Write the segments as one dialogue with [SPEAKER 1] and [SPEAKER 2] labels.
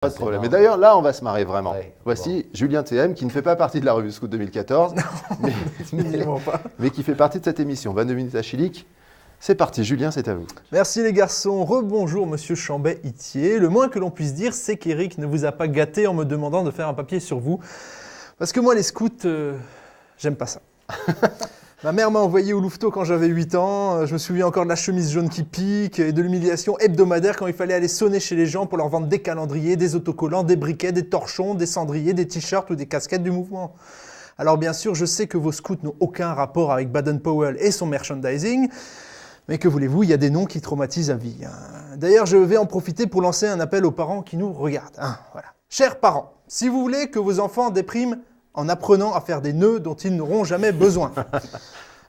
[SPEAKER 1] Pas de problème. Et d'ailleurs, là, on va se marrer vraiment.
[SPEAKER 2] Ouais,
[SPEAKER 1] Voici Julien TM, qui ne fait pas partie de la revue Scout 2014, mais qui fait partie de cette émission. 22 minutes à Chilic. C'est parti, Julien, c'est à vous.
[SPEAKER 3] Merci les garçons. Rebonjour Monsieur Chambet-Itier. Le moins que l'on puisse dire, c'est qu'Éric ne vous a pas gâté en me demandant de faire un papier sur vous. Parce que moi, les scouts, j'aime pas ça. Ma mère m'a envoyé au Louveteau quand j'avais 8 ans. Je me souviens encore de la chemise jaune qui pique et de l'humiliation hebdomadaire quand il fallait aller sonner chez les gens pour leur vendre des calendriers, des autocollants, des briquets, des torchons, des cendriers, des t-shirts ou des casquettes du mouvement. Alors bien sûr, je sais que vos scouts n'ont aucun rapport avec Baden-Powell et son merchandising. Mais que voulez-vous, il y a des noms qui traumatisent à vie. D'ailleurs, je vais en profiter pour lancer un appel aux parents qui nous regardent. Voilà. Chers parents, si vous voulez que vos enfants dépriment en apprenant à faire des nœuds dont ils n'auront jamais besoin,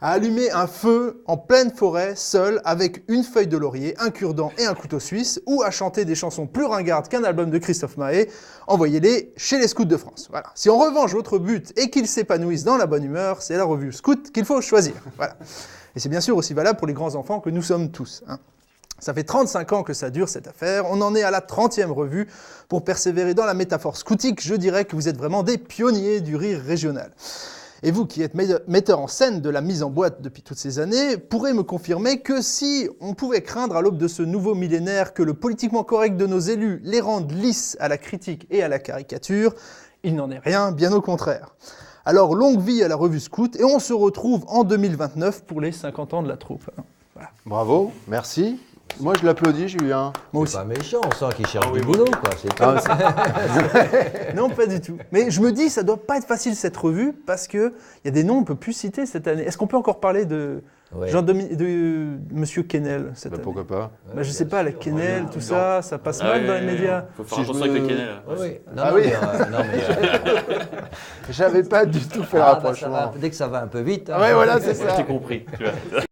[SPEAKER 3] à allumer un feu en pleine forêt, seul, avec une feuille de laurier, un cure-dent et un couteau suisse, ou à chanter des chansons plus ringardes qu'un album de Christophe Maé, envoyez-les chez les Scouts de France. Voilà. Si en revanche votre but est qu'ils s'épanouissent dans la bonne humeur, c'est la revue Scout qu'il faut choisir. Voilà. Et c'est bien sûr aussi valable pour les grands enfants que nous sommes tous. Ça fait 35 ans que ça dure cette affaire, on en est à la 30e revue. Pour persévérer dans la métaphore scoutique, je dirais que vous êtes vraiment des pionniers du rire régional. Et vous qui êtes metteur en scène de la mise en boîte depuis toutes ces années, pourrez me confirmer que si on pouvait craindre à l'aube de ce nouveau millénaire que le politiquement correct de nos élus les rende lisses à la critique et à la caricature, il n'en est rien, bien au contraire. Alors longue vie à la revue Scout et on se retrouve en 2029 pour les 50 ans de la troupe. Voilà.
[SPEAKER 1] Bravo, merci. Moi, je l'applaudis, Julien.
[SPEAKER 3] Moi aussi.
[SPEAKER 2] C'est pas méchant, on sent qu'il cherche du boulot, quoi. C'est tout.
[SPEAKER 3] Non, pas du tout. Mais je me dis, ça doit pas être facile cette revue parce qu'il y a des noms qu'on ne peut plus citer cette année. Est-ce qu'on peut encore parler de Monsieur Quesnel cette année?
[SPEAKER 1] Pourquoi pas?
[SPEAKER 3] Je sais pas, la Quesnel, tout ça passe mal dans les médias.
[SPEAKER 4] Il faut faire attention avec le Quesnel.
[SPEAKER 1] J'avais pas du tout fait le rapprochement.
[SPEAKER 2] Dès que ça va un peu vite.
[SPEAKER 1] Ouais, voilà, c'est ça.
[SPEAKER 4] J'ai compris.